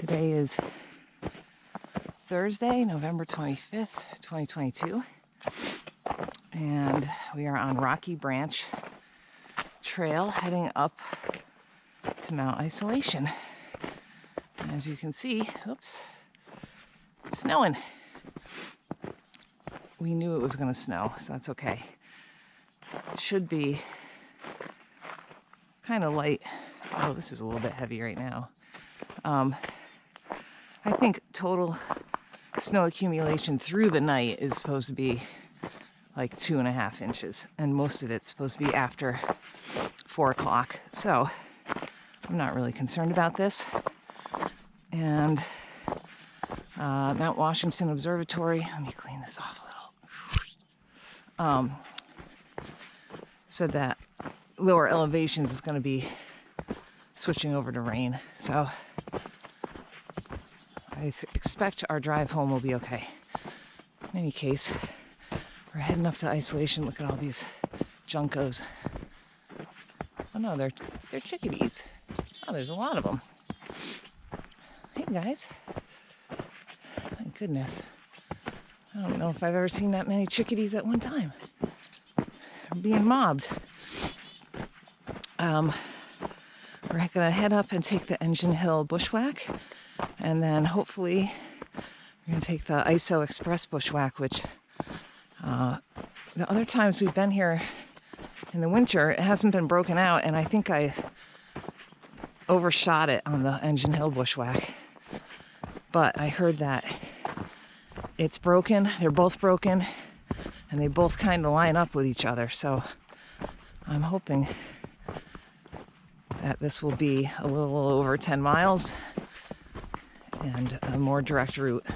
Today is Thursday, November 25th, 2022, and we are on Rocky Branch Trail heading up to Mount Isolation. And as you can see, oops, it's snowing. We knew it was going to snow, so that's okay. It should be kind of light. Oh, this is a little bit heavy right now. I think total snow accumulation through the night is supposed to be like 2.5 inches, and most of it's supposed to be after 4 o'clock. So I'm not really concerned about this. And Mount Washington Observatory, let me clean this off a little. Said that lower elevations is going to be switching over to rain. So I expect our drive home will be okay. In any case, we're heading up to Isolation. Look at all these juncos. Oh no, they're chickadees. Oh, there's a lot of them. Hey guys. My goodness. I don't know if I've ever seen that many chickadees at one time. They're being mobbed. We're gonna head up and take the Engine Hill bushwhack, and then hopefully we're gonna take the ISO Express bushwhack, which the other times we've been here in the winter, it hasn't been broken out, and I think I overshot it on the Engine Hill bushwhack. But I heard that it's broken, they're both broken, and they both kind of line up with each other, so I'm hoping that this will be a little over 10 miles and a more direct route.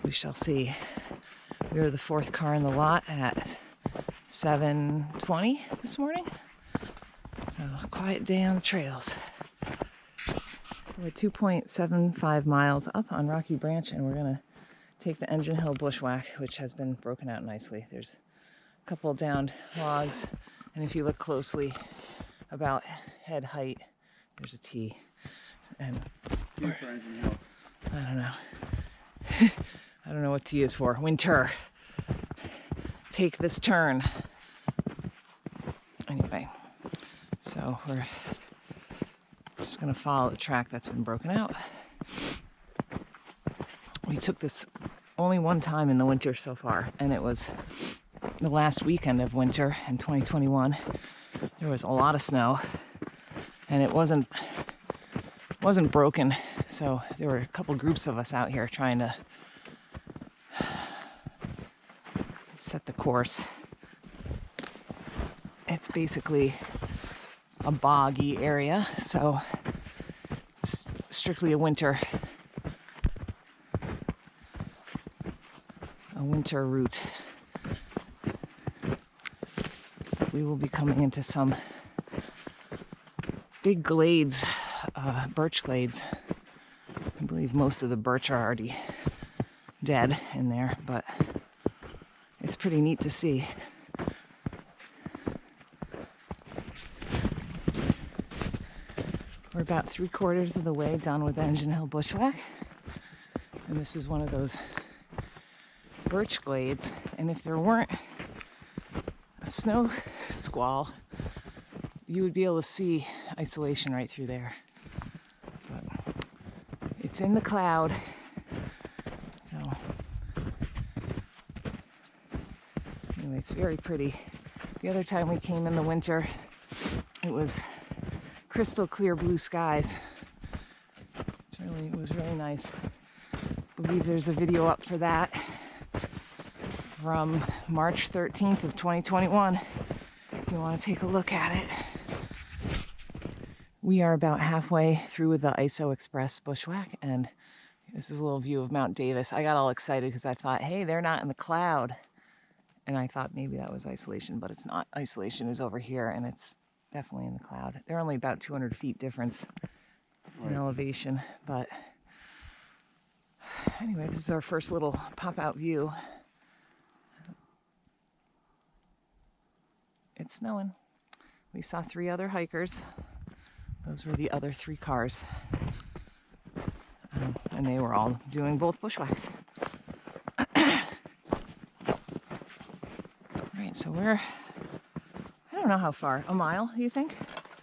We shall see. We were the 4th car in the lot at 7:20 this morning. So a quiet day on the trails. We're 2.75 miles up on Rocky Branch, and we're gonna take the Engine Hill bushwhack, which has been broken out nicely. There's a couple downed logs, and if you look closely, about head height, there's a T. And T is for Engine Hill. I don't know. I don't know what T is for. Winter. Take this turn. Anyway, so we're just gonna follow the track that's been broken out. We took this only one time in the winter so far, and it was the last weekend of winter in 2021. There was a lot of snow, and it wasn't broken, so there were a couple groups of us out here trying to set the course. It's basically a boggy area, so it's strictly a winter route. We will be coming into some big glades, birch glades. I believe most of the birch are already dead in there, but it's pretty neat to see. We're about 3/4 of the way done with the Engine Hill bushwhack, and this is one of those birch glades, and if there weren't a snow squall, you would be able to see Isolation right through there. But it's in the cloud, so anyway, it's very pretty. The other time we came in the winter, it was crystal clear blue skies. It was really nice. I believe there's a video up for that from March 13th of 2021, if you want to take a look at it. We are about halfway through with the ISO Express bushwhack, and this is a little view of Mount Davis. I got all excited because I thought, hey, they're not in the cloud. And I thought maybe that was Isolation, but it's not. Isolation is over here, and it's definitely in the cloud. They're only about 200 feet difference in elevation, but anyway, this is our first little pop-out view. It's snowing. We saw 3 other hikers. Those were the other 3 cars. and they were all doing both bushwhacks. Right, so we're, I don't know how far, a mile, you think?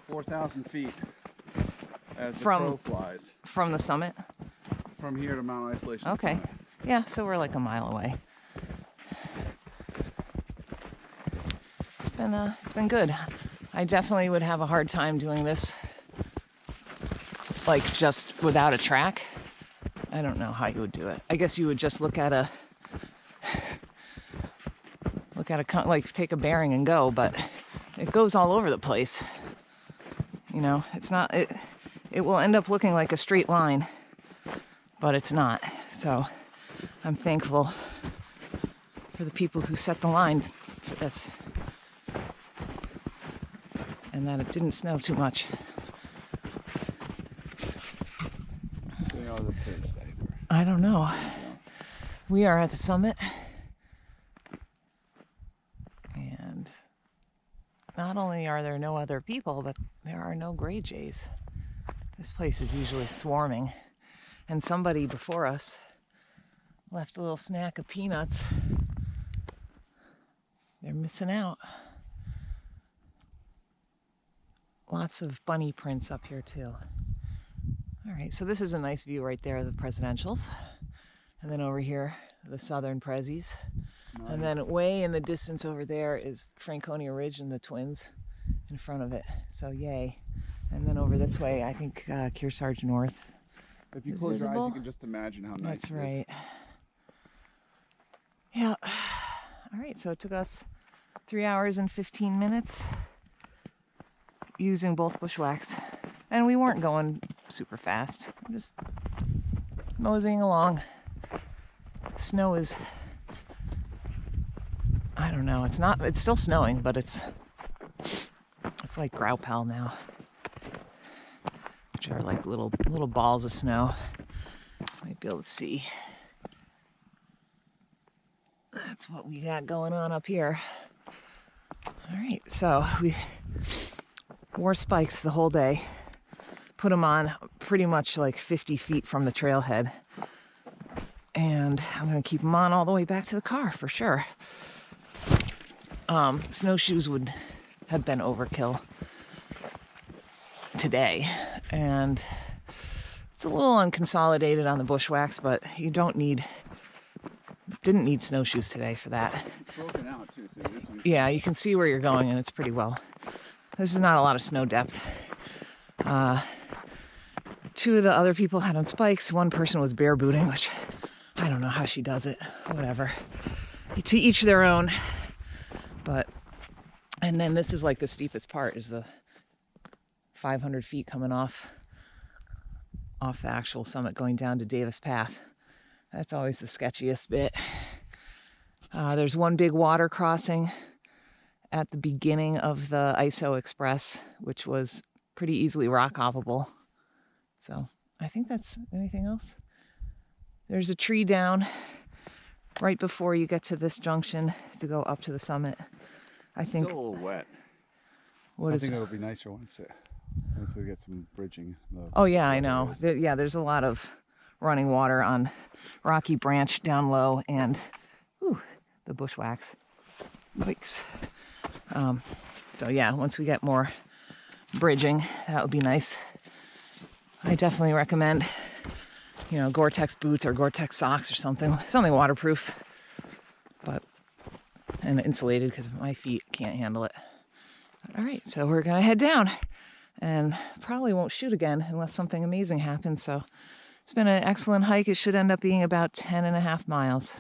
4,000 feet as the From- crow flies. From the summit? From here to Mount Isolation Okay. Summit. Yeah, so we're like a mile away. It's been good. I definitely would have a hard time doing this like just without a track. I don't know how you would do it. I guess you would just look at a like take a bearing and go, but it goes all over the place. You know, it's not it will end up looking like a straight line, but it's not. So I'm thankful for the people who set the line for this. And that it didn't snow too much. I don't know. We are at the summit. And not only are there no other people, but there are no gray jays. This place is usually swarming. And somebody before us left a little snack of peanuts. They're missing out. Lots of bunny prints up here too. All right, so this is a nice view right there of the presidentials. And then over here, the southern prezzies. Nice. And then way in the distance over there is Franconia Ridge and the Twins in front of it. So yay. And then over this way, I think Kearsarge North. If you close your eyes, you can just imagine how nice That's right. Yeah. All right, so it took us 3 hours and 15 minutes using both bushwhacks. And we weren't going super fast. We're just moseying along. Snow is, I don't know, it's still snowing, but it's like Graupel now, which are like little balls of snow. Might be able to see. That's what we got going on up here. All right, so we wore spikes the whole day. Put them on pretty much like 50 feet from the trailhead. And I'm going to keep them on all the way back to the car for sure. Snowshoes would have been overkill today. And it's a little unconsolidated on the bushwhacks, but you didn't need snowshoes today for that. It's broken out too, so this one. Yeah, you can see where you're going and it's pretty well. This is not a lot of snow depth. Two of the other people had on spikes. One person was bare booting, which I don't know how she does it. Whatever. To each their own. And then this is like the steepest part, is the 500 feet coming off the actual summit going down to Davis Path. That's always the sketchiest bit. There's one big water crossing at the beginning of the ISO Express, which was pretty easily rock hoppable. So I think that's anything else. There's a tree down right before you get to this junction to go up to the summit. I think it's still a little wet. I think it'll be nicer once we get some bridging. Oh yeah, I know. There's a lot of running water on Rocky Branch down low and the bushwhacks. Yikes. So yeah, once we get more bridging, that would be nice. I definitely recommend, Gore-Tex boots or Gore-Tex socks or something waterproof, and insulated because my feet can't handle it. All right, so we're gonna head down and probably won't shoot again unless something amazing happens. So it's been an excellent hike. It should end up being about 10.5 miles.